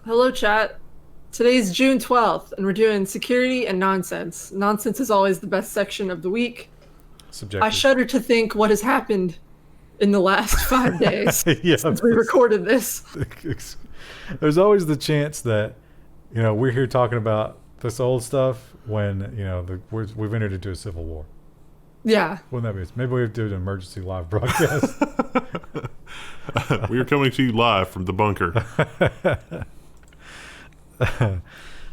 Hello, chat. Today's June 12th, and we're doing security and nonsense. Nonsense is always the best section of the week. Subjective. I shudder to think what has happened in the last 5 days Yeah, since we recorded this. There's always the chance that, we're here talking about this old stuff when, we've entered into a civil war. Yeah. Wouldn't that be? Maybe we have to do an emergency live broadcast. We are coming to you live from the bunker.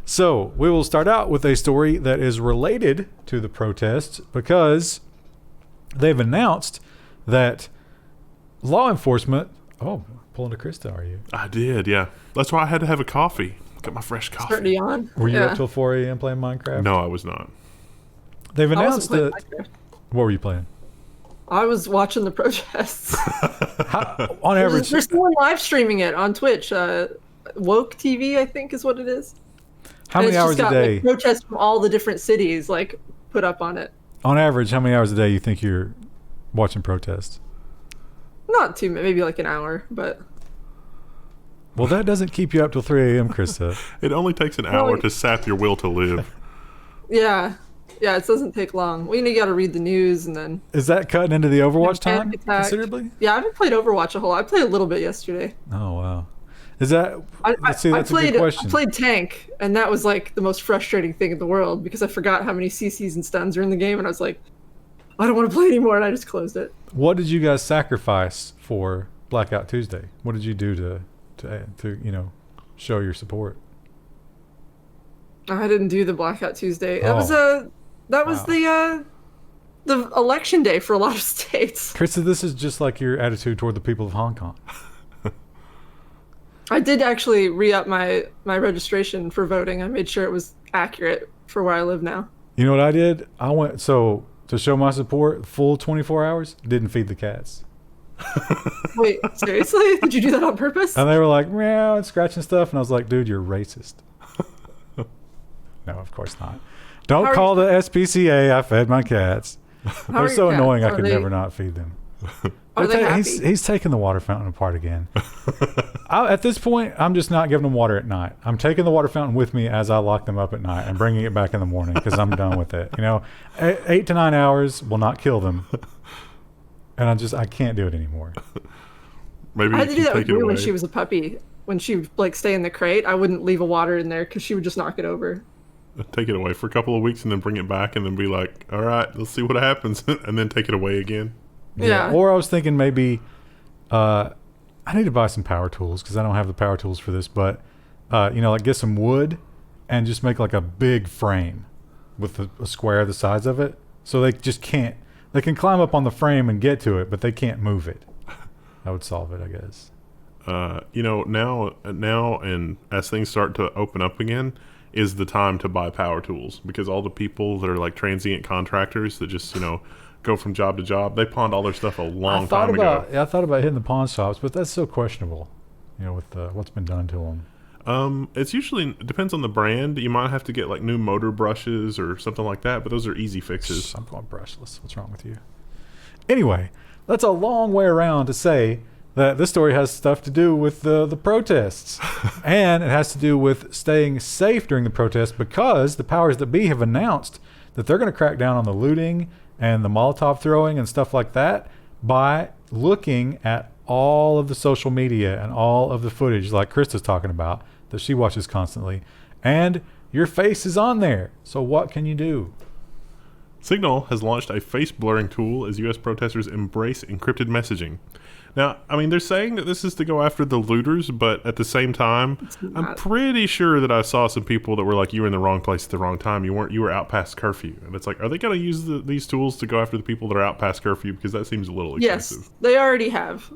So we will start out with a story that is related to the protests because they've announced that law enforcement. Oh, pulling a Krista, are you? I did, yeah. That's why I had to have a coffee. Got my fresh coffee. Starting yawn. Were you up till 4 a.m. playing Minecraft? No, I was not. They've I announced wasn't that. playing Minecraft. What were you playing? I was watching the protests. On average, There's someone live streaming it on Twitch. Woke TV, I think, is what it is. how And many it's hours just a got, day? Like, protests from all the different cities, put up on it. On average, how many hours a day you think you're watching protests? Not too, maybe like an hour, but Well, that doesn't keep you up till 3 a.m., Krista. It only takes an hour to sap your will to live. yeah, it doesn't take long. You got to read the news and then. Is that cutting into the Overwatch time Panic attack. considerably? Yeah, I haven't played Overwatch a whole. I played a little bit yesterday. Oh, wow. Is that... That's a good question. I played tank, and that was like the most frustrating thing in the world because I forgot how many CCs and stuns are in the game, and I was like, I don't want to play anymore, and I just closed it. What did you guys sacrifice for Blackout Tuesday? What did you do to show your support? I didn't do the Blackout Tuesday. That was Wow. the election day for a lot of states. Krista, this is just like your attitude toward the people of Hong Kong. I did actually re-up my registration for voting. I made sure it was accurate for where I live now. You know what I did? I went, to show my support, full 24 hours, didn't feed the cats. Wait, seriously? Did you do that on purpose? And they were like, meow, and scratching stuff. And I was like, dude, you're racist. No, of course not. Don't call the SPCA. I fed my cats. They're so annoying I could never not feed them. Are they happy? He's taking the water fountain apart again. At this point, I'm just not giving them water at night. I'm taking the water fountain with me as I lock them up at night and bringing it back in the morning because I'm done with it. 8 to 9 hours will not kill them. And I can't do it anymore. Maybe I had to do that with take it Rue when away. she was a puppy. When she would stay in the crate, I wouldn't leave a water in there because she would just knock it over. Take it away for a couple of weeks and then bring it back and then be like, all right, let's see what happens. And then take it away again. Yeah. Or I was thinking maybe I need to buy some power tools because I don't have the power tools for this. But, get some wood and just make like a big frame with a square the size of it. So they just can't. They can climb up on the frame and get to it, but they can't move it. That would solve it, I guess. Now and as things start to open up again is the time to buy power tools because all the people that are like transient contractors that just, go from job to job, they pawned all their stuff a long time ago. I thought about hitting the pawn shops, but that's so questionable, with what's been done to them. It's usually depends on the brand. You might have to get like new motor brushes or something like that, but those are easy fixes. I'm going brushless. What's wrong with you? Anyway, that's a long way around to say that this story has stuff to do with the protests. And it has to do with staying safe during the protests because the powers that be have announced that they're going to crack down on the looting and the Molotov throwing and stuff like that by looking at all of the social media and all of the footage like Krista's talking about that she watches constantly. And your face is on there. So what can you do? Signal has launched a face blurring tool as U.S. protesters embrace encrypted messaging. Now, they're saying that this is to go after the looters, but at the same time, I'm pretty sure that I saw some people that were like, you were in the wrong place at the wrong time. You were out past curfew. And it's like, are they going to use these tools to go after the people that are out past curfew? Because that seems a little excessive. Yes, they already have.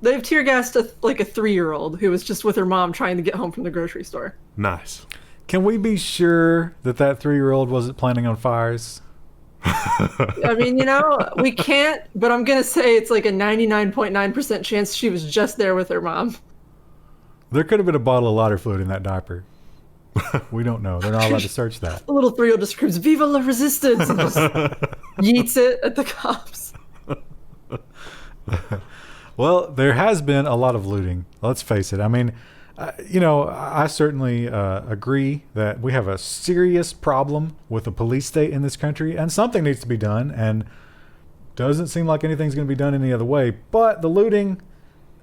They've tear gassed a 3-year-old who was just with her mom trying to get home from the grocery store. Nice. Can we be sure that 3-year-old wasn't planning on fires? We can't, but I'm going to say it's like a 99.9% chance she was just there with her mom. There could have been a bottle of lighter fluid in that diaper. We don't know. They're not allowed to search that. The little 3-year-old just screams, "Viva la resistance!" and just yeets it at the cops. Well, there has been a lot of looting. Let's face it. I certainly agree that we have a serious problem with the police state in this country, and something needs to be done, and doesn't seem like anything's going to be done any other way. But the looting,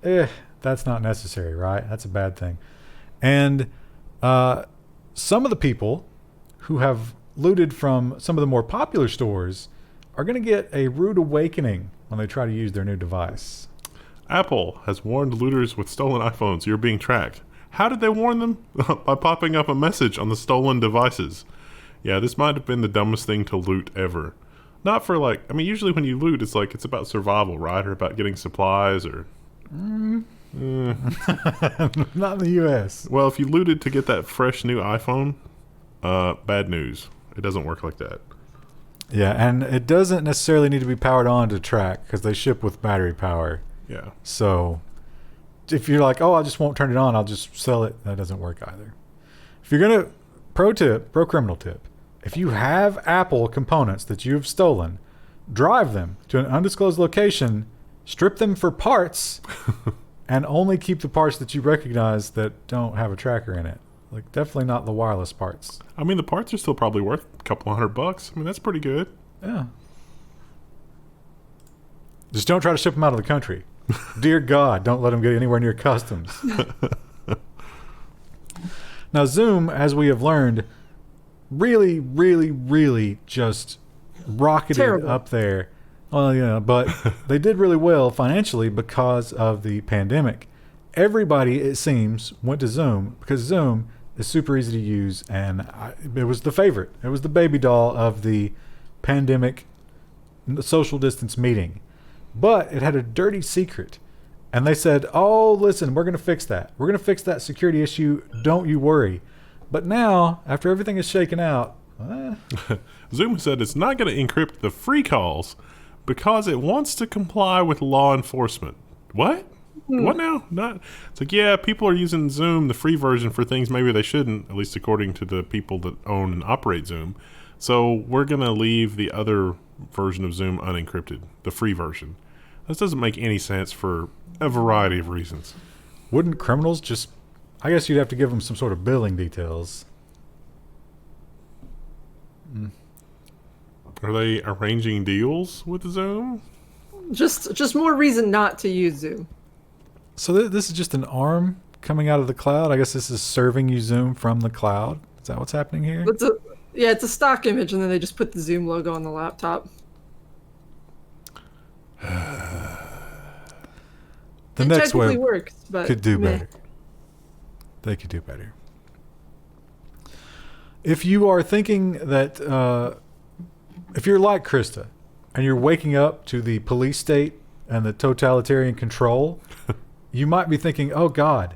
that's not necessary, right? That's a bad thing. And some of the people who have looted from some of the more popular stores are going to get a rude awakening when they try to use their new device. Apple has warned looters with stolen iPhones you're being tracked. How did they warn them? By popping up a message on the stolen devices. Yeah, this might have been the dumbest thing to loot ever. Not for usually when you loot, it's about survival, right? Or about getting supplies or... Not in the U.S. Well, if you looted to get that fresh new iPhone, bad news. It doesn't work like that. Yeah, and it doesn't necessarily need to be powered on to track because they ship with battery power. Yeah. So if you're like, I just won't turn it on, I'll just sell it, that doesn't work either. If you're going to, pro criminal tip, if you have Apple components that you've stolen, drive them to an undisclosed location, strip them for parts, and only keep the parts that you recognize that don't have a tracker in it. Like, definitely not the wireless parts. I mean, the parts are still probably worth a couple $100. I mean, that's pretty good. Yeah. Just don't try to ship them out of the country. Dear God, don't let them get anywhere near customs. Now, Zoom, as we have learned, really, really, really just rocketed up there. Well, yeah, but they did really well financially because of the pandemic. Everybody, it seems, went to Zoom because Zoom is super easy to use, and it was the favorite. It was the baby doll of the pandemic social distance meeting. But it had a dirty secret. And they said, listen, we're going to fix that. We're going to fix that security issue. Don't you worry. But now, after everything is shaken out... Zoom said it's not going to encrypt the free calls because it wants to comply with law enforcement. What? What now? It's like, yeah, people are using Zoom, the free version, for things maybe they shouldn't, at least according to the people that own and operate Zoom. So we're going to leave the other version of Zoom unencrypted, the free version. This doesn't make any sense for a variety of reasons. Wouldn't criminals just... I guess you'd have to give them some sort of billing details. Are they arranging deals with Zoom? Just more reason not to use Zoom. So this is just an arm coming out of the cloud? I guess this is serving you Zoom from the cloud? Is that what's happening here? It's a stock image, and then they just put the Zoom logo on the laptop. The next web works, but could do better. They could do better. If you are thinking that, if you're like Krista, and you're waking up to the police state and the totalitarian control, you might be thinking, oh God,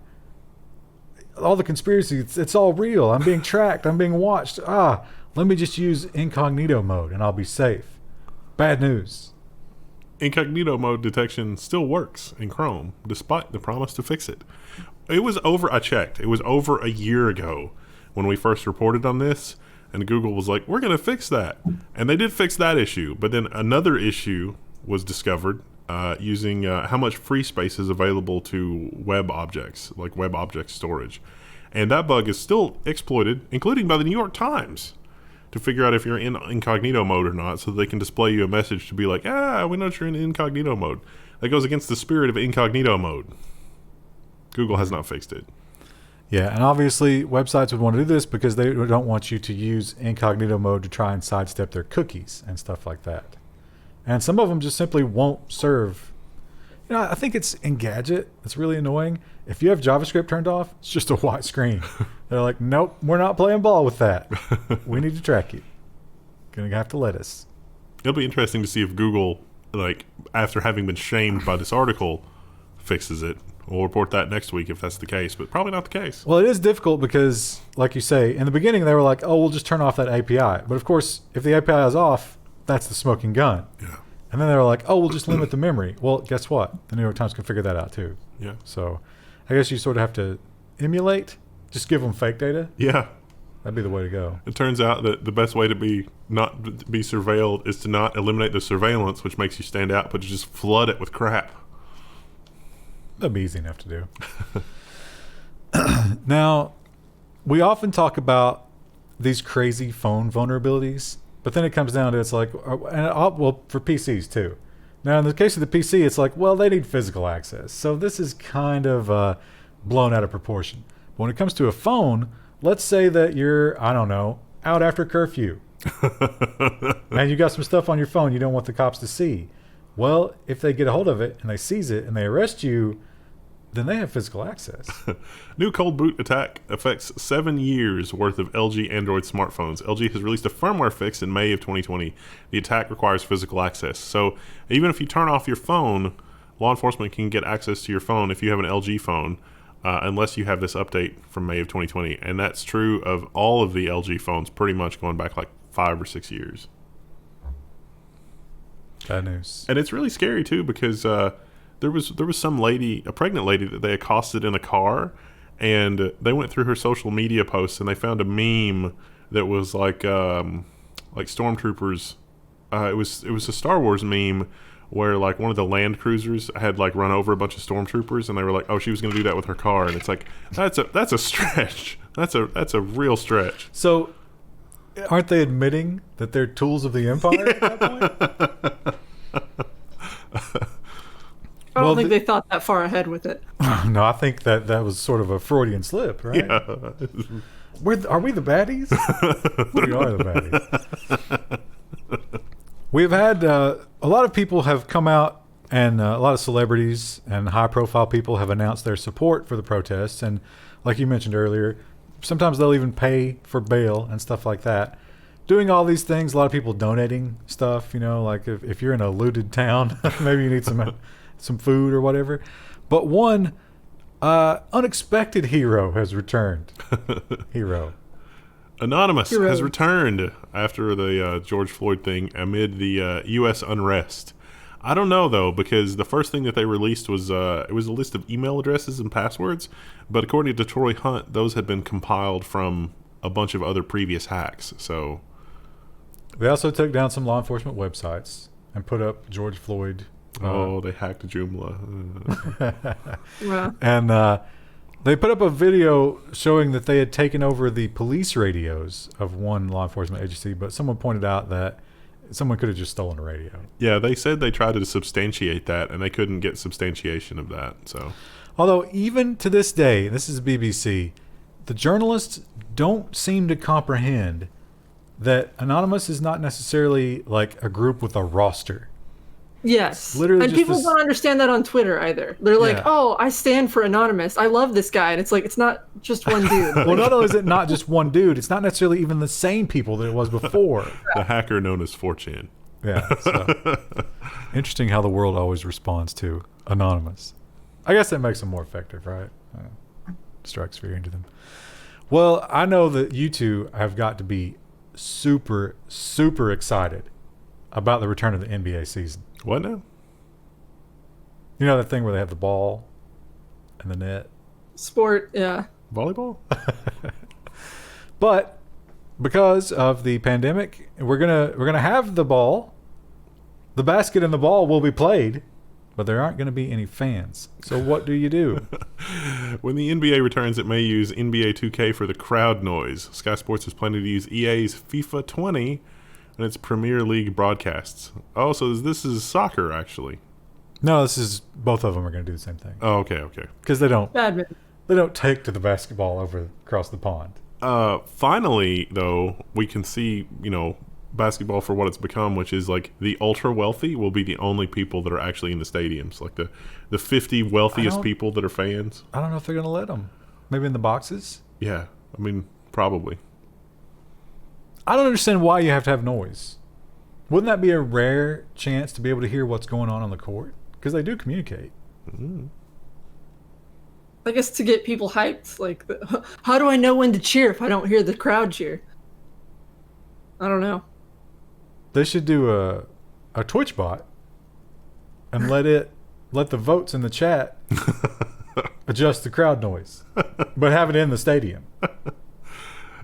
all the conspiracy, it's all real. I'm being tracked. I'm being watched. Let me just use incognito mode and I'll be safe. Bad news. Incognito mode detection still works in Chrome, despite the promise to fix it. I checked. It was over a year ago when we first reported on this, and Google was like, we're going to fix that. And they did fix that issue, but then another issue was discovered using how much free space is available to web objects, like web object storage. And that bug is still exploited, including by the New York Times, to figure out if you're in incognito mode or not, so they can display you a message to be like, we know you're in incognito mode. That goes against the spirit of incognito mode. Google has not fixed it. Yeah, and obviously websites would want to do this because they don't want you to use incognito mode to try and sidestep their cookies and stuff like that. And some of them just simply won't serve. I think it's Engadget. It's really annoying. If you have JavaScript turned off, it's just a white screen. They're like, nope, we're not playing ball with that. We need to track you. Gonna have to let us. It'll be interesting to see if Google, after having been shamed by this article, fixes it. We'll report that next week if that's the case, but probably not the case. Well, it is difficult because, like you say, in the beginning they were like, we'll just turn off that API. But of course, if the API is off, that's the smoking gun. Yeah. And then they were like, we'll just limit the memory. Well, guess what? The New York Times can figure that out too. Yeah. So I guess you sort of have to emulate. Just give them fake data. Yeah. That'd be the way to go. It turns out that the best way to not be surveilled is to not eliminate the surveillance, which makes you stand out, but to just flood it with crap. That'd be easy enough to do. Now, we often talk about these crazy phone vulnerabilities, but then it comes down to it's like, well, for PCs too. Now, in the case of the PC, it's like, well, they need physical access. So this is kind of blown out of proportion. But when it comes to a phone, let's say that you're, I don't know, out after curfew. And you got some stuff on your phone you don't want the cops to see. Well, if they get a hold of it and they seize it and they arrest you, then they have physical access. New cold boot attack affects 7 years worth of LG Android smartphones. LG has released a firmware fix in May of 2020. The attack requires physical access. So even if you turn off your phone, law enforcement can get access to your phone if you have an LG phone, unless you have this update from May of 2020. And that's true of all of the LG phones, pretty much going back like 5 or 6 years. Bad news. And it's really scary too, because there was some lady, a pregnant lady, that they accosted in a car, and they went through her social media posts and they found a meme that was like stormtroopers. It was a Star Wars meme where like one of the land cruisers had like run over a bunch of stormtroopers, and they were like, "Oh, she was going to do that with her car," and it's like that's a stretch. That's a real stretch. So, aren't they admitting that they're tools of the empire at that point? I don't think they thought that far ahead with it. No, I think that was sort of a Freudian slip, right? Yeah. Are we the baddies? We are the baddies. We've had a lot of people have come out, and a lot of celebrities and high-profile people have announced their support for the protests. And like you mentioned earlier, sometimes they'll even pay for bail and stuff like that. Doing all these things, a lot of people donating stuff, like if you're in a looted town, maybe you need some food or whatever. But one unexpected hero has returned. Anonymous has returned after the George Floyd thing amid the U.S. unrest. I don't know, though, because the first thing that they released was it was a list of email addresses and passwords. But according to Troy Hunt, those had been compiled from a bunch of other previous hacks. So they also took down some law enforcement websites and put up George Floyd. They hacked Joomla. Wow. And they put up a video showing that they had taken over the police radios of one law enforcement agency, but someone pointed out that someone could have just stolen a radio. Yeah, they said they tried to substantiate that, and they couldn't get substantiation of that. So, although even to this day, this is BBC, the journalists don't seem to comprehend that Anonymous is not necessarily like a group with a roster. Yes. Literally, and people don't understand that on Twitter either. They're like, "Oh, I stand for Anonymous. I love this guy." And it's like, it's not just one dude. Well, not only is it not just one dude, it's not necessarily even the same people that it was before. The hacker known as 4chan. Yeah. So. Interesting how the world always responds to Anonymous. I guess that makes them more effective, right? Strikes fear into them. Well, I know that you two have got to be super, super excited about the return of the NBA season. What now? You know that thing where they have the ball and the net? Sport, yeah. Volleyball? But because of the pandemic, we're gonna have the ball. The basket and the ball will be played, but there aren't going to be any fans. So what do you do? When the NBA returns, it may use NBA 2K for the crowd noise. Sky Sports is planning to use EA's FIFA 20 and its Premier League broadcasts. Oh, so this is soccer, actually. No, this is both of them are going to do the same thing. Oh, okay. Because they don't take to the basketball over across the pond. Finally, though, we can see, basketball for what it's become, which is like the ultra wealthy will be the only people that are actually in the stadiums, like the 50 wealthiest people that are fans. I don't know if they're going to let them. Maybe in the boxes? Yeah, I mean, probably. I don't understand why you have to have noise. Wouldn't that be a rare chance to be able to hear what's going on the court? Because they do communicate. Mm. I guess to get people hyped. Like, how do I know when to cheer if I don't hear the crowd cheer? I don't know. They should do a Twitch bot and let the votes in the chat adjust the crowd noise, but have it in the stadium.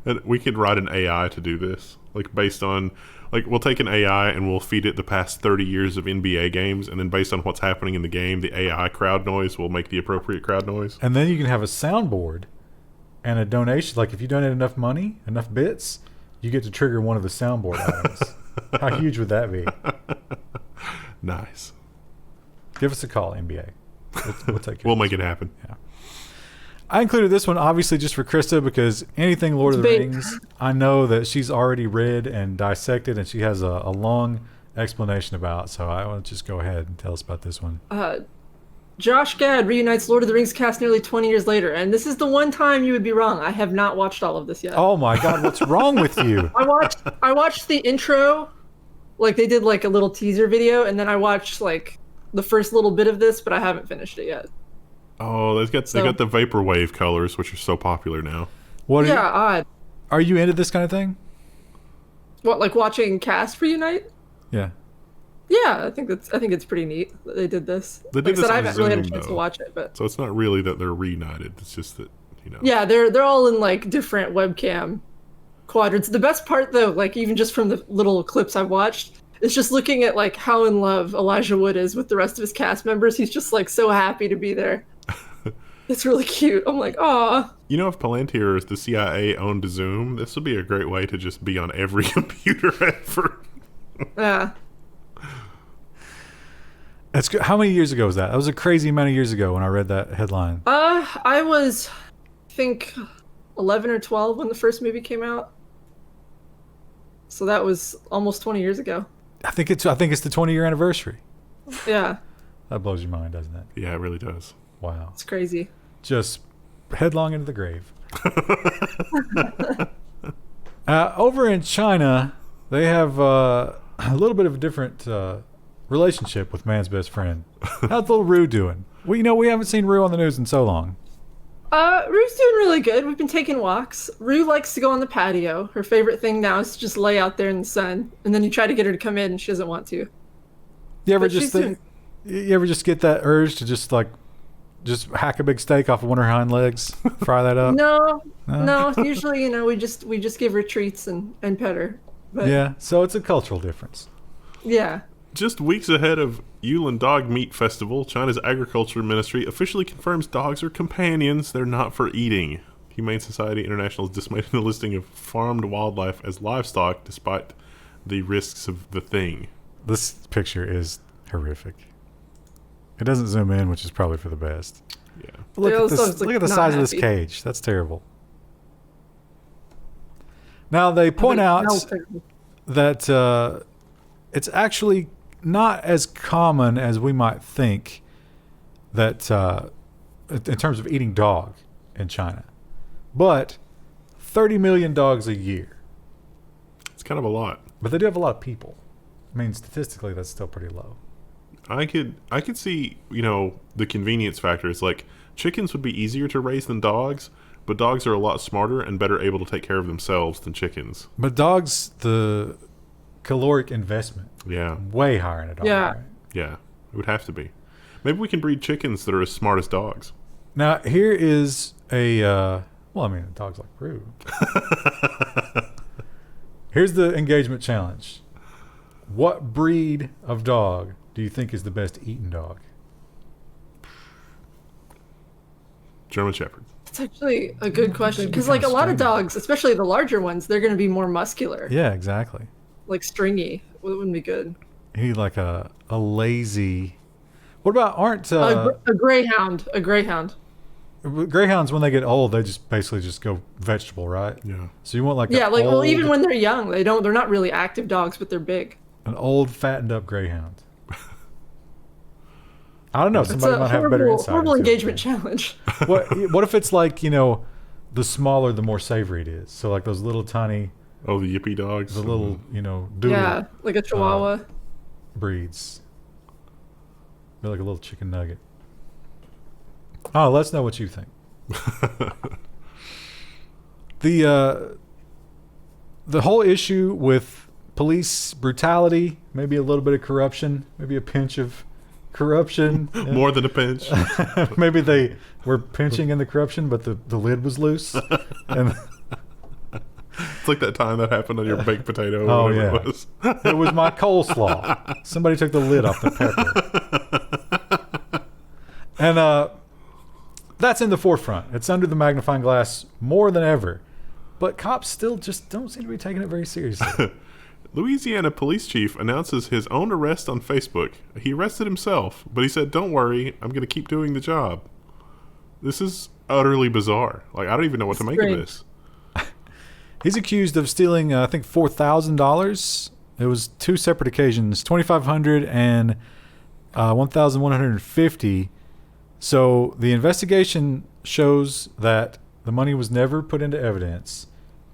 And we could write an AI to do this, like based on, like we'll take an AI and we'll feed it the past 30 years of NBA games, and then based on what's happening in the game, the AI crowd noise will make the appropriate crowd noise. And then you can have a soundboard and a donation. Like if you donate enough money, enough bits, you get to trigger one of the soundboard items. How huge would that be? Nice. Give us a call, NBA. We'll take care. We'll make it happen. Yeah. I included this one obviously just for Krista because anything Lord of the Rings, I know that she's already read and dissected, and she has a long explanation about. So I want to just go ahead and tell us about this one. Josh Gad reunites Lord of the Rings cast nearly 20 years later, and this is the one time you would be wrong. I have not watched all of this yet. Oh my God, what's wrong with you? I watched the intro, like they did like a little teaser video, and then I watched like the first little bit of this, but I haven't finished it yet. Oh, they got the vaporwave colors, which are so popular now. Odd. Are you into this kind of thing? What, like watching cast reunite? Yeah. Yeah, I think it's pretty neat that they did this. They did like I this said, I on haven't really had a Zoom, chance though. to watch it, but So it's not really that they're reunited. It's just that, Yeah, they're all in like different webcam quadrants. The best part though, like even just from the little clips I've watched, is just looking at like how in love Elijah Wood is with the rest of his cast members. He's just like so happy to be there. It's really cute. I'm like, aw. if Palantir is the CIA owned Zoom, this would be a great way to just be on every computer ever. Yeah. That's good. How many years ago was that? That was a crazy amount of years ago when I read that headline. I was, I think, 11 or 12 when the first movie came out. So that was almost 20 years ago. I think it's the 20-year anniversary. Yeah. That blows your mind, doesn't it? Yeah, it really does. Wow. It's crazy. Just headlong into the grave. Over in China, they have a little bit of a different relationship with man's best friend. How's little Rue doing? We haven't seen Rue on the news in so long. Rue's doing really good. We've been taking walks. Rue likes to go on the patio. Her favorite thing now is to just lay out there in the sun. And then you try to get her to come in and she doesn't want to. You ever just get that urge to just hack a big steak off of one of her hind legs, fry that up? No. Usually, we just give her treats and pet her. But, yeah, so it's a cultural difference. Yeah. Just weeks ahead of Yulin Dog Meat Festival, China's Agriculture Ministry officially confirms dogs are companions. They're not for eating. Humane Society International is dismayed in the listing of farmed wildlife as livestock despite the risks of the thing. This picture is horrific. It doesn't zoom in, which is probably for the best. Yeah. Look at this. Like, look at the size of this cage. That's terrible. Now they point out that it's actually not as common as we might think that in terms of eating dog in China, but 30 million dogs a year. It's kind of a lot. But they do have a lot of people. I mean, statistically, that's still pretty low. I could see, the convenience factor. It's like chickens would be easier to raise than dogs, but dogs are a lot smarter and better able to take care of themselves than chickens. But dogs, the caloric investment, way higher in a dog. Yeah. Right? Yeah, it would have to be. Maybe we can breed chickens that are as smart as dogs. Now, here is a dogs like Rue. Here's the engagement challenge. What breed of dog do you think is the best eaten dog? German Shepherd. It's actually a good question because like a lot of dogs, especially the larger ones, they're going to be more muscular. Yeah, exactly. Like stringy. It wouldn't be good. You need like a lazy. What about a greyhound? A greyhound. Greyhounds, when they get old, they just basically just go vegetable, right? Yeah. So you want like even when they're young, they're not really active dogs, but they're big. An old fattened up greyhound. I don't know. Somebody might have horrible, better insight. Horrible engagement challenge. What if it's like the smaller, the more savory it is? So like those little tiny. Oh, the yippy dogs. The little doodle. Yeah, like a Chihuahua. Breeds. They're like a little chicken nugget. Oh, let us know what you think. The whole issue with police brutality, maybe a little bit of corruption, maybe a pinch of corruption. More than a pinch. Maybe they were pinching in the corruption, but the lid was loose. And it's like that time that happened on your baked potato. Oh, or yeah. It was. It was my coleslaw. Somebody took the lid off the pepper. And that's in the forefront. It's under the magnifying glass more than ever. But cops still just don't seem to be taking it very seriously. Louisiana police chief announces his own arrest on Facebook. He arrested himself, but he said, "Don't worry, I'm going to keep doing the job." This is utterly bizarre. Like, I don't even know what to make of this. He's accused of stealing, I think, $4,000. It was two separate occasions, $2,500 and $1,150. So the investigation shows that the money was never put into evidence,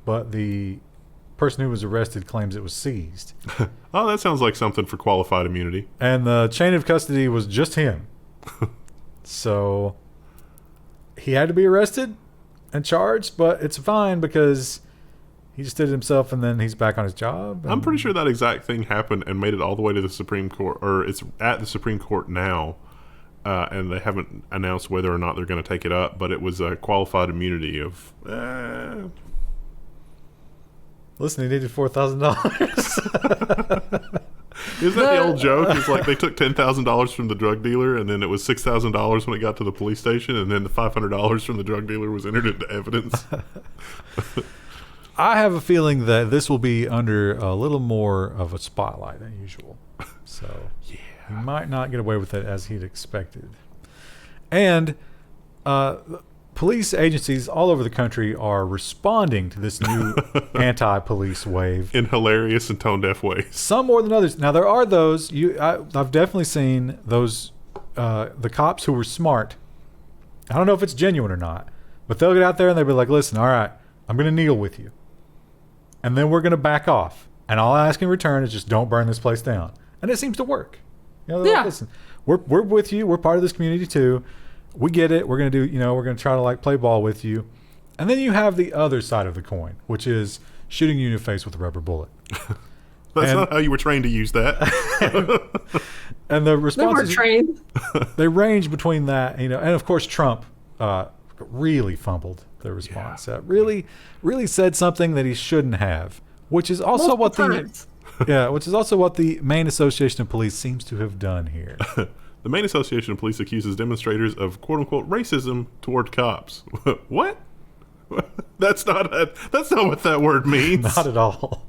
but the person who was arrested claims it was seized. Oh, that sounds like something for qualified immunity. And the chain of custody was just him. So he had to be arrested and charged, but it's fine because he just did it himself, and then he's back on his job. I'm pretty sure that exact thing happened and made it all the way to the Supreme Court, or it's at the Supreme Court now, and they haven't announced whether or not they're going to take it up, but it was a qualified immunity of... Listen, he needed $4,000. Isn't that the old joke? It's like they took $10,000 from the drug dealer, and then it was $6,000 when it got to the police station, and then the $500 from the drug dealer was entered into evidence. I have a feeling that this will be under a little more of a spotlight than usual. So he might not get away with it as he'd expected. And police agencies all over the country are responding to this new anti-police wave in hilarious and tone-deaf ways. Some more than others. Now, there are those. I've definitely seen those, the cops who were smart. I don't know if it's genuine or not, but they'll get out there and they'll be like, listen, all right, I'm going to kneel with you. And then we're going to back off. And all I ask in return is just don't burn this place down. And it seems to work. You know, like, listen, we're with you. We're part of this community too. We get it. We're going to do, we're going to try to like play ball with you. And then you have the other side of the coin, which is shooting you in the face with a rubber bullet. That's not how you were trained to use that. And the responses, they were trained. They range between that, and of course Trump really fumbled the response. Really said something that he shouldn't have, which is also which is also what the Maine Association of Police seems to have done here. The Maine Association of Police accuses demonstrators of "quote unquote" racism toward cops. What? That's not what that word means. Not at all.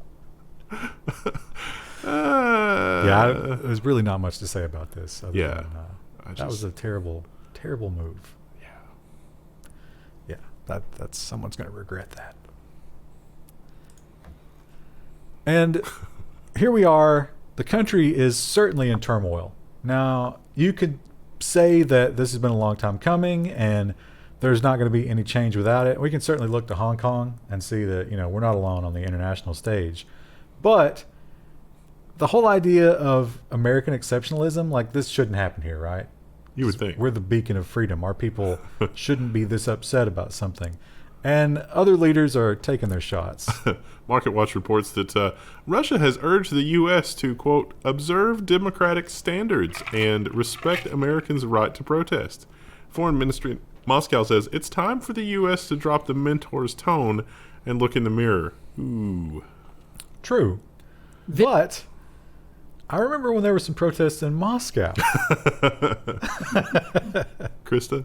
There's really not much to say about this. That was a terrible, terrible move. That's someone's going to regret that. And here we are. The country is certainly in turmoil. Now, you could say that this has been a long time coming and there's not going to be any change without it. We can certainly look to Hong Kong and see that, we're not alone on the international stage. But the whole idea of American exceptionalism, like, this shouldn't happen here, right? You would think. We're the beacon of freedom. Our people shouldn't be this upset about something. And other leaders are taking their shots. Market Watch reports that Russia has urged the U.S. to, quote, observe democratic standards and respect Americans' right to protest. Foreign Ministry Moscow says it's time for the U.S. to drop the mentor's tone and look in the mirror. Ooh. True. But I remember when there were some protests in Moscow. Krista?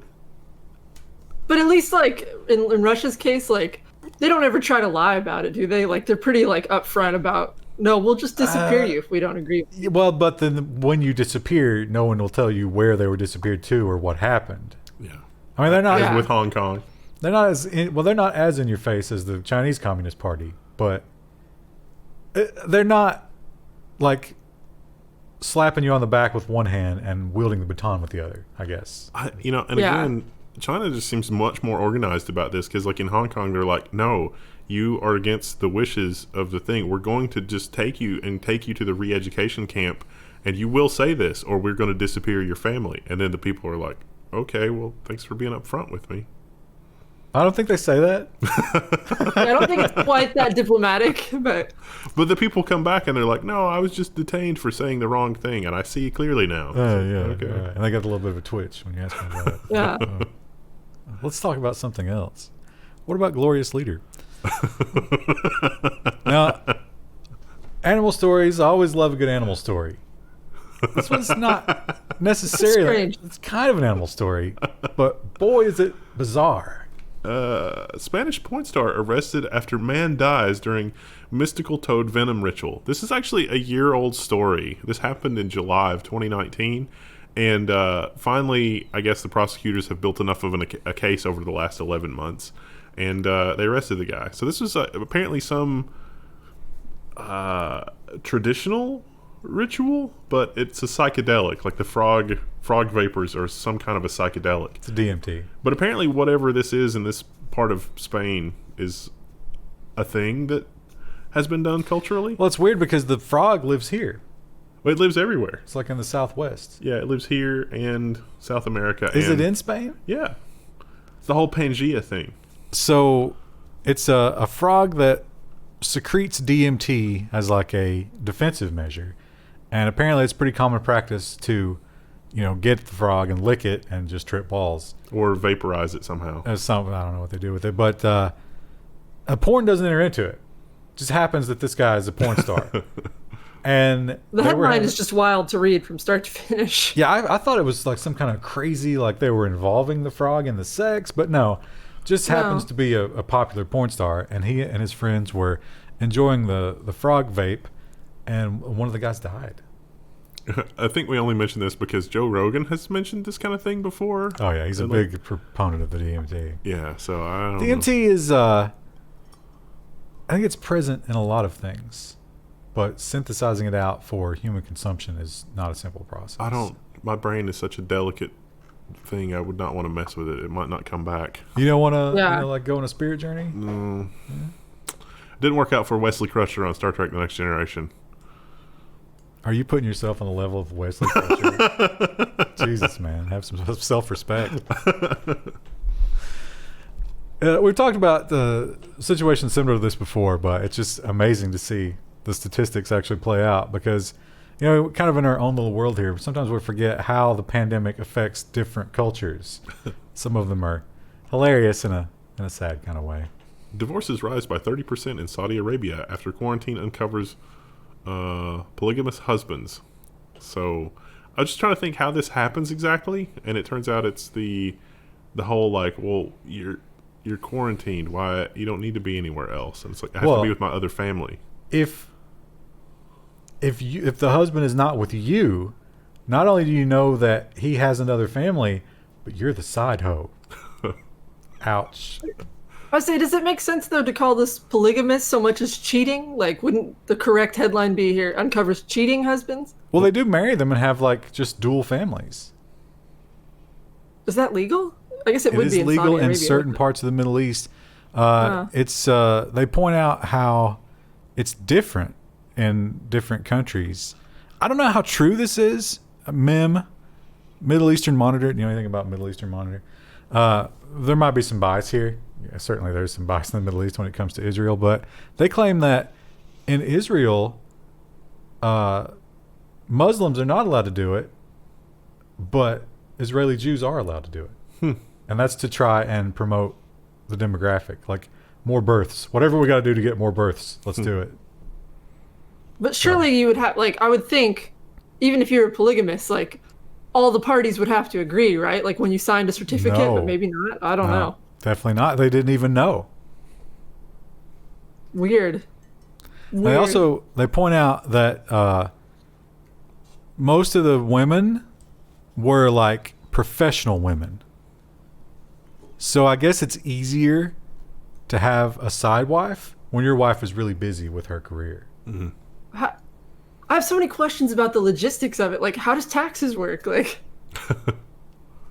But at least, like, in Russia's case, like, they don't ever try to lie about it, do they? Like, they're pretty, like, upfront about, no, we'll just disappear you if we don't agree. Well, but then when you disappear, no one will tell you where they were disappeared to or what happened. Yeah. I mean, they're not... with Hong Kong. They're not they're not as in your face as the Chinese Communist Party, but they're not, like, slapping you on the back with one hand and wielding the baton with the other, I guess. Again, China just seems much more organized about this because, like, in Hong Kong, they're like, no, you are against the wishes of the thing. We're going to just take you to the re-education camp, and you will say this, or we're going to disappear your family. And then the people are like, okay, well, thanks for being upfront with me. I don't think they say that. I don't think it's quite that diplomatic, but the people come back and they're like, no, I was just detained for saying the wrong thing, and I see clearly now. Okay. Right. And they got a little bit of a twitch when you ask them about it. Yeah. Let's talk about something else. What about Glorious Leader? Now, animal stories, I always love a good animal story. This one's not necessarily. Strange. It's kind of an animal story, but boy, is it bizarre. Spanish porn star arrested after man dies during mystical toad venom ritual. This is actually a year-old story. This happened in July of 2019. And finally, I guess the prosecutors have built enough of a case over the last 11 months. And they arrested the guy. So this was apparently some traditional ritual, but it's a psychedelic. Like the frog vapors are some kind of a psychedelic. It's a DMT. But apparently whatever this is in this part of Spain is a thing that has been done culturally. Well, it's weird because the frog lives here. Well, it lives everywhere. It's like in the Southwest. Yeah, it lives here and South America. Is it in Spain? Yeah. It's the whole Pangea thing. So it's a frog that secretes DMT as like a defensive measure. And apparently it's pretty common practice to, get the frog and lick it and just trip balls. Or vaporize it somehow. I don't know what they do with it. But a porn doesn't enter into it. It just happens that this guy is a porn star. And the headline is just wild to read from start to finish. Yeah, I thought it was like some kind of crazy, like they were involving the frog in the sex, but no, just happens to be a popular porn star, and he and his friends were enjoying the frog vape, and one of the guys died. I think we only mentioned this because Joe Rogan has mentioned this kind of thing before. Oh yeah, he's a big proponent of the DMT. Yeah, so I don't know. DMT is, I think it's present in a lot of things. But synthesizing it out for human consumption is not a simple process. My brain is such a delicate thing. I would not want to mess with it. It might not come back. You don't want to, like, go on a spirit journey? No. Yeah. Didn't work out for Wesley Crusher on Star Trek The Next Generation. Are you putting yourself on the level of Wesley Crusher? Jesus, man. Have some self-respect. We've talked about the situation similar to this before, but it's just amazing to see the statistics actually play out because, kind of in our own little world here, sometimes we forget how the pandemic affects different cultures. Some of them are hilarious in a sad kind of way. Divorces rise by 30% in Saudi Arabia after quarantine uncovers polygamous husbands. So I was just trying to think how this happens exactly, and it turns out it's the whole like, well, you're quarantined. Why you don't need to be anywhere else? And it's like I have to be with my other family. If the husband is not with you, not only do you know that he has another family, but you're the side hoe. Ouch. I say, does it make sense though to call this polygamous so much as cheating? Like, wouldn't the correct headline be here uncovers cheating husbands? Well, they do marry them and have like just dual families. Is that legal? I guess it would be. It is legal in certain parts of the Middle East. It's they point out how it's different in different countries. I don't know how true this is. MIM, Middle Eastern Monitor. Do you know anything about Middle Eastern Monitor? There might be some bias here. Yeah, certainly there's some bias in the Middle East when it comes to Israel, but they claim that in Israel, Muslims are not allowed to do it, but Israeli Jews are allowed to do it. And that's to try and promote the demographic, like more births. Whatever we got to do to get more births, let's do it. But surely you would have, like, I would think, even if you're a polygamist, like, all the parties would have to agree, right? Like when you signed a certificate, but maybe not. I don't know. Definitely not. They didn't even know. Weird. They point out that most of the women were like professional women. So I guess it's easier to have a side wife when your wife is really busy with her career. Mm-hmm. I have so many questions about the logistics of it. Like, how does taxes work? Like,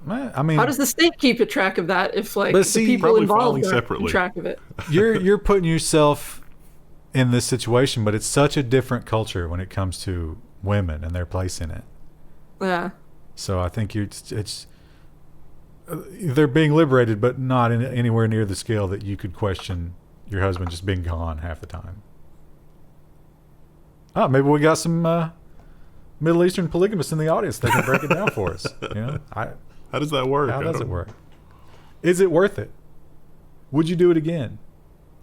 I mean, how does the state keep a track of that if, like, the people involved are keeping track of it? You're putting yourself in this situation, but it's such a different culture when it comes to women and their place in it. Yeah. So I think they're being liberated, but not in anywhere near the scale that you could question your husband just being gone half the time. Oh, maybe we got some Middle Eastern polygamists in the audience that can break it down for us. How does that work? How does it work? Is it worth it? Would you do it again?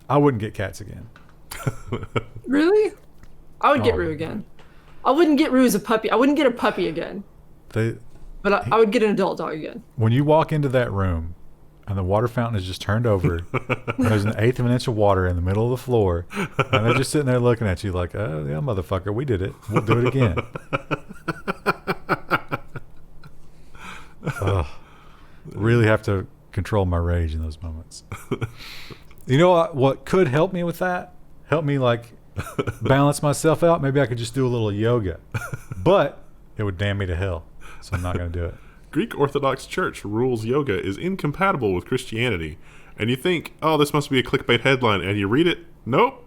I wouldn't get cats again. Really? I would get Rue again. I wouldn't get Rue as a puppy. I wouldn't get a puppy again. But I would get an adult dog again. When you walk into that room and the water fountain is just turned over and there's an eighth of an inch of water in the middle of the floor and they're just sitting there looking at you like, oh, yeah, motherfucker, we did it. We'll do it again. Really have to control my rage in those moments. You know what could help me with that? Help me like balance myself out? Maybe I could just do a little yoga. But it would damn me to hell. So I'm not going to do it. Greek Orthodox Church rules yoga is incompatible with Christianity. And you think, oh, this must be a clickbait headline. And you read it. Nope.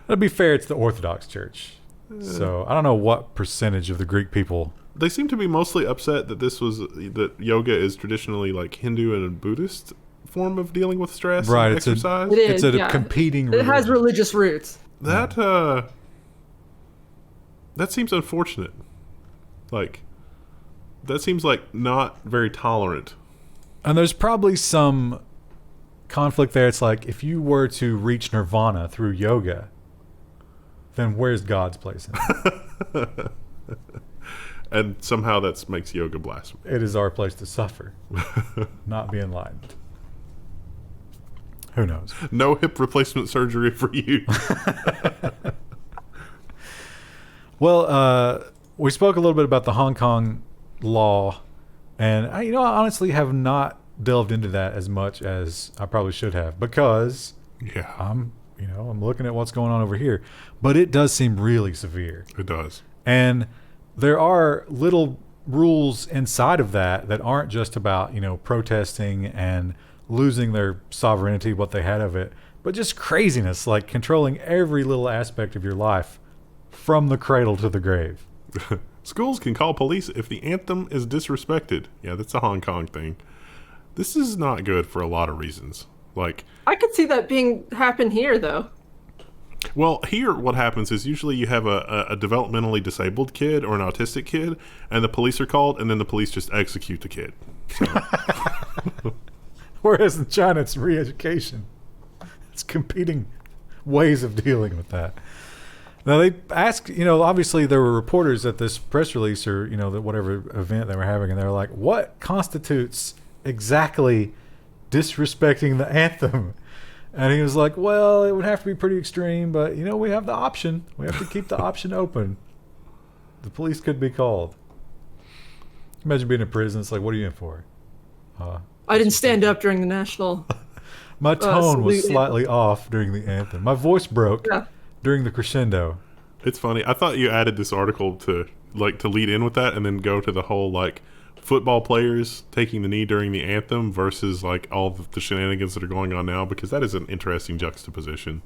To be fair, it's the Orthodox Church. So I don't know what percentage of the Greek people. They seem to be mostly upset that that yoga is traditionally like Hindu and Buddhist form of dealing with stress and exercise. It's a competing religion. It has religious roots. That seems unfortunate. Like, that seems like not very tolerant. And there's probably some conflict there. It's like, if you were to reach nirvana through yoga, then where's God's place in it? And somehow that makes yoga blasphemy. It is our place to suffer, not be enlightened. Who knows? No hip replacement surgery for you. Well, we spoke a little bit about the Hong Kong law, and I honestly have not delved into that as much as I probably should have, because I'm looking at what's going on over here, but it does seem really severe. It does. And there are little rules inside of that aren't just about, protesting and losing their sovereignty, what they had of it, but just craziness, like controlling every little aspect of your life from the cradle to the grave. Schools can call police if the anthem is disrespected. Yeah, that's a Hong Kong thing. This is not good for a lot of reasons. Like, I could see that happen here, though. Well, here what happens is usually you have a developmentally disabled kid or an autistic kid, and the police are called, and then the police just execute the kid. So. Whereas in China, it's re-education. It's competing ways of dealing with that. Now, they asked, obviously there were reporters at this press release or, whatever event they were having, and they were like, what constitutes exactly disrespecting the anthem? And he was like, well, it would have to be pretty extreme, but, we have the option. We have to keep the option open. The police could be called. Imagine being in prison. It's like, what are you in for? I didn't stand up during the national. My tone was slightly off during the anthem. My voice broke during the crescendo. It's funny. I thought you added this article to lead in with that and then go to the whole, football players taking the knee during the anthem versus, all the shenanigans that are going on now, because that is an interesting juxtaposition.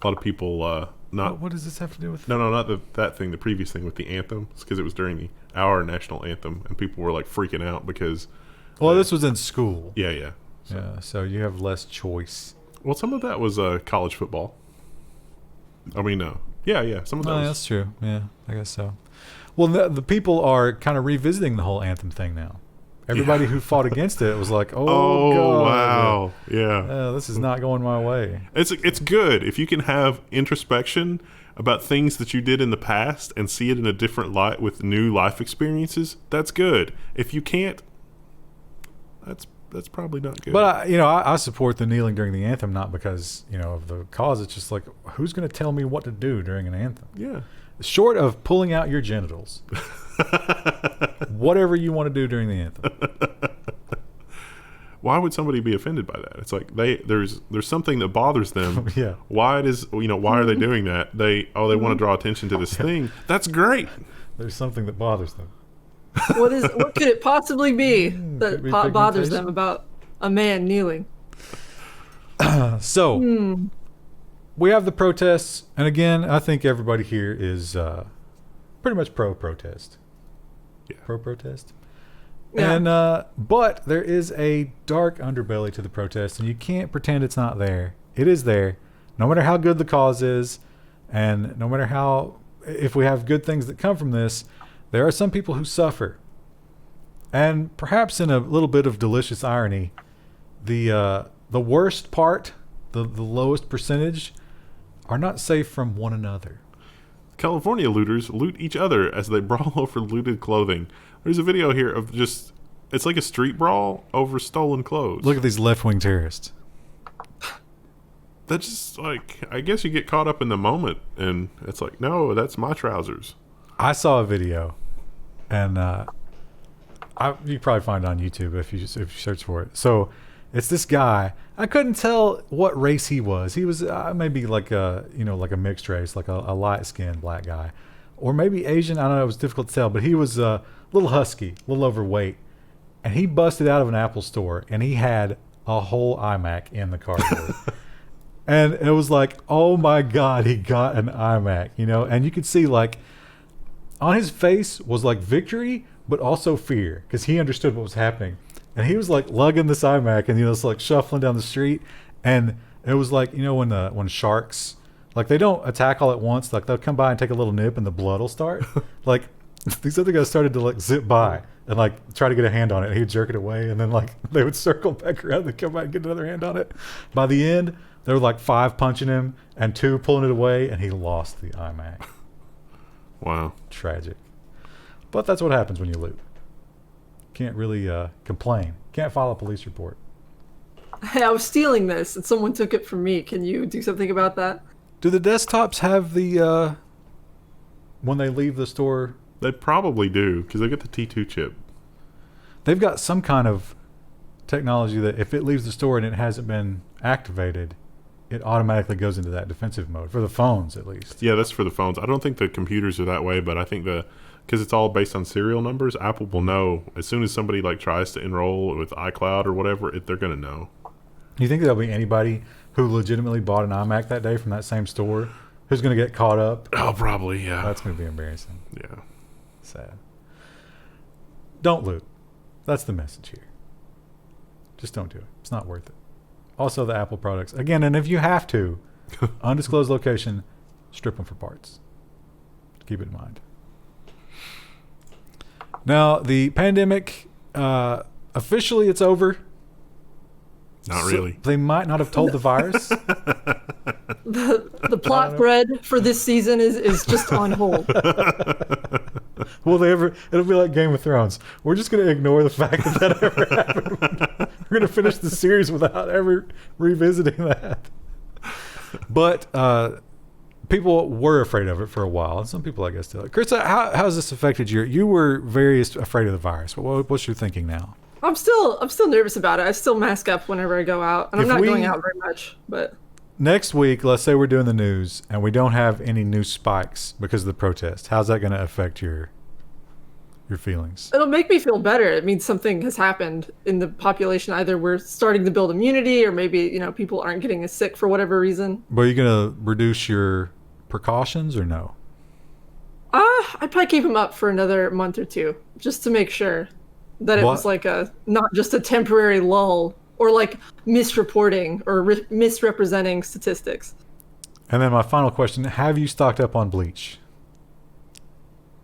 A lot of people not... What does this have to do with... No, not that thing, the previous thing with the anthem. It's because it was during our national anthem, and people were, freaking out because... Well, this was in school. Yeah. So you have less choice. Well, some of that was college football. I mean, no. Yeah. Some of that was... That's true. Yeah, I guess so. Well, the people are kind of revisiting the whole anthem thing now. Everybody who fought against it was like, oh God. Wow. Yeah. This is not going my way. It's good if you can have introspection about things that you did in the past and see it in a different light with new life experiences. That's good. If you can't, that's probably not good. But I support the kneeling during the anthem, not because of the cause. It's just like, who's going to tell me what to do during an anthem? Yeah. Short of pulling out your genitals, whatever you want to do during the anthem. Why would somebody be offended by that? It's like there's something that bothers them. Yeah. Why are they doing that? They want to draw attention to this thing. That's great. There's something that bothers them. What could it possibly be that bothers pigmentation? them about a man kneeling? So we have the protests, and again, I think everybody here is pretty much pro-protest. Yeah. Pro-protest. Yeah. And but there is a dark underbelly to the protest, and you can't pretend it's not there. It is there, no matter how good the cause is, and no matter if we have good things that come from this, there are some people who suffer. And perhaps in a little bit of delicious irony, the worst part, the lowest percentage, are not safe from one another. California looters loot each other as they brawl over looted clothing. There's a video here of just, it's like a street brawl over stolen clothes. Look at these left-wing terrorists. That's just like, I guess you get caught up in the moment and it's like, no, that's my trousers. I saw a video, and you probably find it on YouTube if you search for it. So it's this guy. I couldn't tell what race he was. He was maybe like a mixed race, like a light-skinned black guy, or maybe Asian. I don't know. It was difficult to tell, but he was a little husky, a little overweight, and he busted out of an Apple store, and he had a whole iMac in the cardboard. And it was like, oh my God, he got an iMac, and you could see like on his face was like victory, but also fear, because he understood what was happening. And he was like lugging this iMac and it's like shuffling down the street. And it was like, when sharks, like they don't attack all at once, like they'll come by and take a little nip and the blood will start. Like these other guys started to like zip by and like try to get a hand on it. He'd jerk it away, and then like they would circle back around and come by and get another hand on it. By the end, there were like 5 punching him and 2 pulling it away, and he lost the iMac. Wow. Tragic. But that's what happens when you loot. Can't really complain. Can't file a police report. Hey, I was stealing this and someone took it from me. Can you do something about that? Do the desktops have the when they leave the store? They probably do, because they get the T2 chip. They've got some kind of technology that if it leaves the store and it hasn't been activated, it automatically goes into that defensive mode, for the phones at least. Yeah, that's for the phones. I don't think the computers are that way, but I think because it's all based on serial numbers, Apple will know as soon as somebody like tries to enroll with iCloud or whatever, they're going to know. You think there'll be anybody who legitimately bought an iMac that day from that same store who's going to get caught up? Oh, probably, yeah. That's going to be embarrassing. Yeah. Sad. Don't loot. That's the message here. Just don't do it. It's not worth it. Also, the Apple products. Again, and if you have to, undisclosed location, strip them for parts. Keep it in mind. Now, the pandemic, officially it's over. Not really. They might not have told the virus. The plot thread for this season is just on hold. Will they ever? It'll be like Game of Thrones. We're just going to ignore the fact that ever happened. We're going to finish the series without ever revisiting that. But people were afraid of it for a while, and some people, I guess, still. Chris, how has this affected you? You were very afraid of the virus. What's your thinking now? I'm still nervous about it. I still mask up whenever I go out, and I'm not going out very much. But next week, let's say we're doing the news, and we don't have any new spikes because of the protest. How's that going to affect your feelings? It'll make me feel better. It means something has happened in the population. Either we're starting to build immunity, or maybe people aren't getting as sick for whatever reason. But are you going to reduce your precautions or no? I'd probably keep them up for another month or two, just to make sure that it was like not just a temporary lull or like misreporting or misrepresenting statistics. And then my final question, have you stocked up on bleach?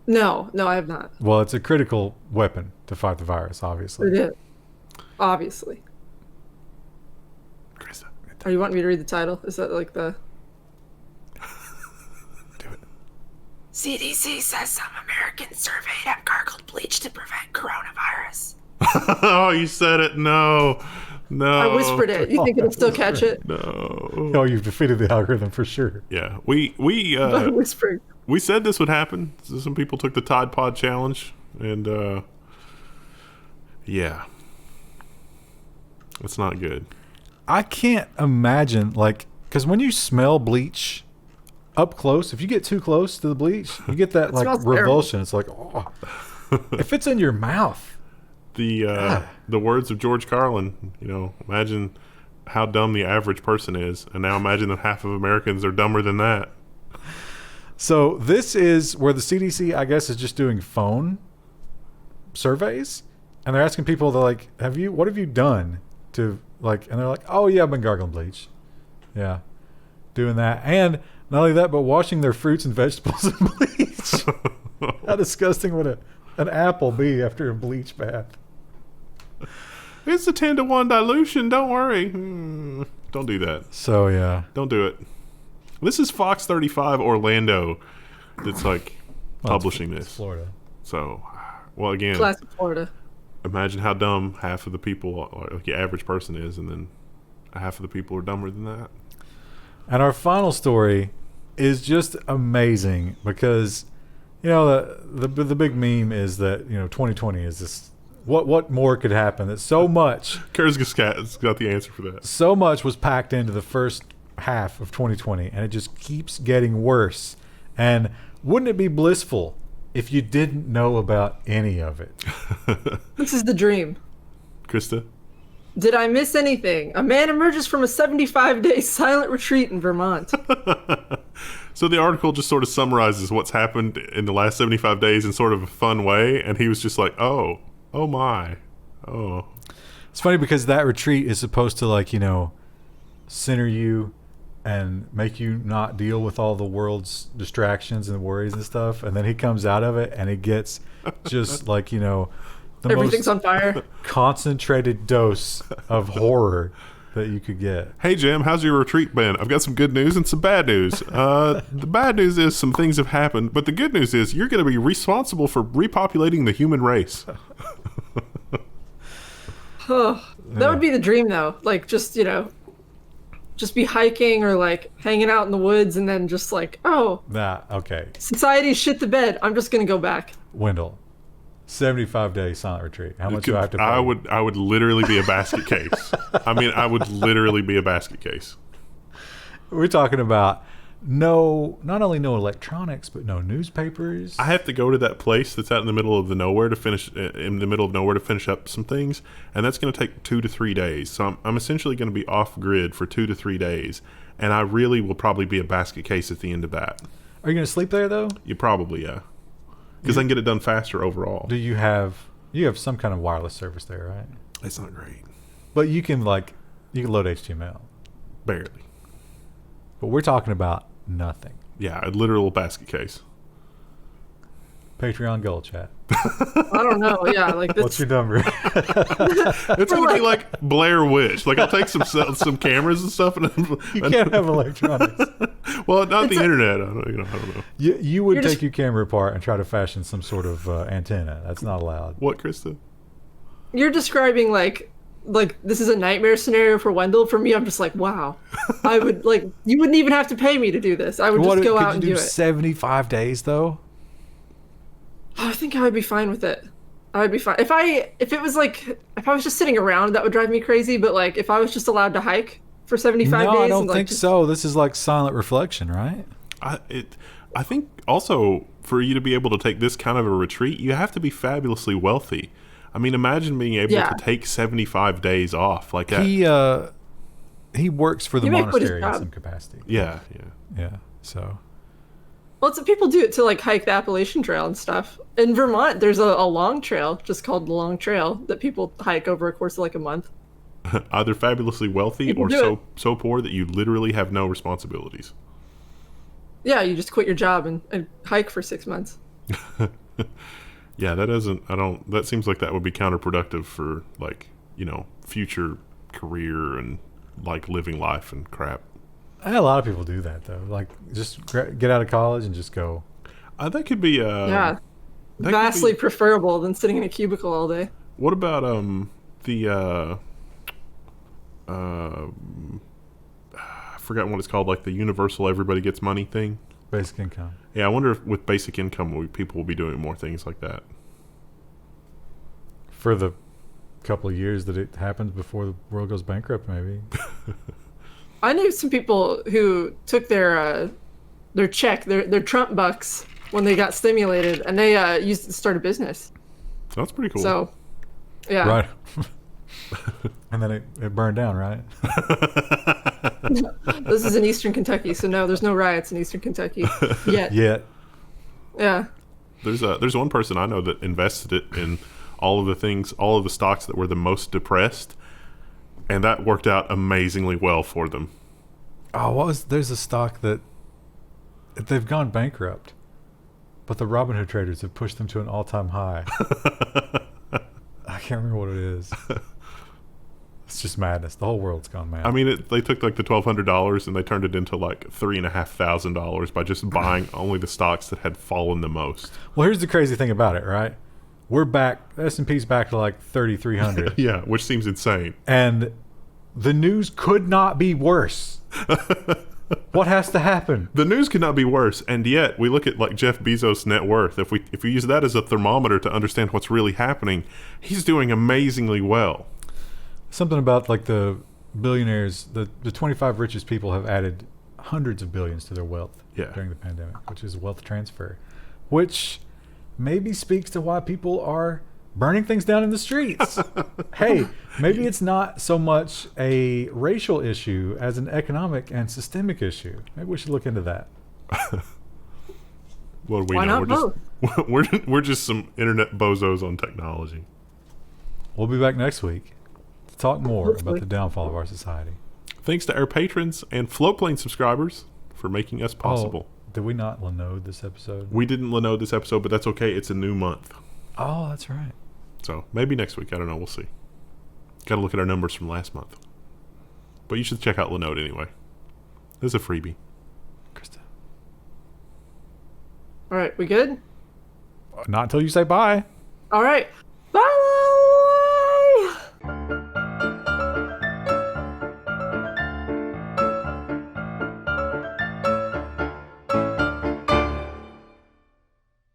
No, I have not. Well, it's a critical weapon to fight the virus, obviously. It is. Obviously. Krista. Are you wanting me to read the title? Is that like the... Do it. CDC says some Americans surveyed have gargled bleach to prevent coronavirus. Oh, you said it. No. I whispered it. You think it'll still catch it? No. Oh, you've defeated the algorithm for sure. Yeah. We whispering. We said this would happen. So some people took the Tide Pod challenge, and yeah. It's not good. I can't imagine, because when you smell bleach up close, if you get too close to the bleach, you get that revulsion. It's like, oh. If it's in your mouth. The words of George Carlin, imagine how dumb the average person is, and now imagine that half of Americans are dumber than that. So this is where the CDC, I guess, is just doing phone surveys, and they're asking people, they're like, what have you done to, and they're like, oh yeah, I've been gargling bleach. Yeah, doing that. And not only that, but washing their fruits and vegetables in bleach. How disgusting would an apple be after a bleach bath? It's a 10-to-1 dilution. Don't worry. Don't do that. So, yeah. Don't do it. This is Fox 35 Orlando. that's like publishing it's this. Florida. So, well, again, Classic Florida. imagine how dumb half of the people, like the average person, is, and then half of the people are dumber than that. And our final story is just amazing because, you know, the big meme is that, you know, 2020 is this. What more could happen? That so much. Kurtz's got the answer for that. So much was packed into the first half of 2020, and it just keeps getting worse. And wouldn't it be blissful if you didn't know about any of it? This is the dream. Krista? Did I miss anything? A man emerges from a 75-day silent retreat in Vermont. So the article just sort of summarizes what's happened in the last 75 days in sort of a fun way, and he was just like, oh my. Oh. It's funny because that retreat is supposed to, like, you know, center you and make you not deal with all the world's distractions and worries and stuff. And then he comes out of it and it gets just like, you know, the Everything's most on fire. concentrated dose of horror that you could get. Hey, Jim, how's your retreat been? I've got some good news and some bad news. The bad news is some things have happened, but the good news is you're going to be responsible for repopulating the human race. That would be the dream, though. Like, just, you know, just be hiking or, like, hanging out in the woods and then just like, oh, Okay. society's shit the bed. I'm just going to go back. Wendell, 75-day silent retreat. How much do I have to pay? I would literally be a basket case. I mean, I would literally be a basket case. We're talking about not only no electronics, but no newspapers. I have to go to that place that's out in the middle of nowhere to finish up some things, and that's going to take 2 to 3 days. So I'm essentially going to be off grid for 2 to 3 days, and I really will probably be a basket case at the end of that. Are you going to sleep there though? You probably, yeah, because I can get it done faster overall. Do you have some kind of wireless service there, right? It's not great, But you can load HTML. barely. But we're talking about nothing. Yeah, a literal basket case. Patreon goal chat. I don't know. Yeah, like this. What's your number? It's going to be like Blair Witch. Like, I'll take some cameras and stuff, and You can't have electronics. well, not the internet. I don't know. You would You're take just- your camera apart and try to fashion some sort of antenna. That's not allowed. What, Krista? You're describing like this is a nightmare scenario for Wendell. For me, I'm just like, wow. I would you wouldn't even have to pay me to do this. I would just go out and Could you do do it. 75 days though? I think I would be fine with it. I would be fine if I was just sitting around. That would drive me crazy. But like if I was just allowed to hike for 75 No, days, I don't and, think just, so. This is like silent reflection, right? I think also for you to be able to take this kind of a retreat, you have to be fabulously wealthy. I mean, imagine being able to take 75 days off like that. He works for the He may quit his monastery in job. some capacity. Yeah. So Well, people do it to like hike the Appalachian Trail and stuff. In Vermont, there's a long trail just called the Long Trail that people hike over a course of like a month. Either fabulously wealthy People or do so poor that you literally have no responsibilities. Yeah, you just quit your job and hike for 6 months. Yeah, that seems like that would be counterproductive for like, future career and like living life and crap. a lot of people do that though. Like just get out of college and just go. That could be Yeah, that vastly could be- preferable than sitting in a cubicle all day. What about I forgot what it's called, like the universal everybody gets money thing. Basic income. Yeah, I wonder if with basic income people will be doing more things like that. For the couple of years that it happens before the world goes bankrupt, maybe. I knew some people who took their check, their Trump bucks when they got stimulated, and they used it to start a business. That's pretty cool. So, yeah. Right. And then it burned down, right? This is in Eastern Kentucky, so no, there's no riots in Eastern Kentucky yet. Yet. Yeah. There's one person I know that invested it in all of the stocks that were the most depressed, and that worked out amazingly well for them. Oh, there's a stock that they've gone bankrupt, but the Robinhood traders have pushed them to an all-time high. I can't remember what it is. It's just madness. The whole world's gone mad. I mean, they took like the $1,200 and they turned it into like $3,500 by just buying only the stocks that had fallen the most. Well, here's the crazy thing about it, right? We're back. The S&P's back to like 3,300. Yeah, which seems insane. And the news could not be worse. What has to happen? The news could not be worse, and yet we look at like Jeff Bezos' net worth. If we use that as a thermometer to understand what's really happening, he's doing amazingly well. Something about like the billionaires, the 25 richest people have added hundreds of billions to their wealth during the pandemic, which is wealth transfer, which maybe speaks to why people are burning things down in the streets. Hey, maybe it's not so much a racial issue as an economic and systemic issue. Maybe we should look into that. What do we Why know? not both? We're just some internet bozos on technology. We'll be back next week to talk more Hopefully. about the downfall of our society. Thanks to our patrons and Floatplane subscribers for making us possible. Oh, did we not Linode this episode? We didn't Linode this episode, but that's okay. It's a new month. Oh, that's right. So maybe next week. I don't know. We'll see. Got to look at our numbers from last month. But you should check out Linode anyway. There's a freebie. Krista. All right, we good? Not until you say bye. All right.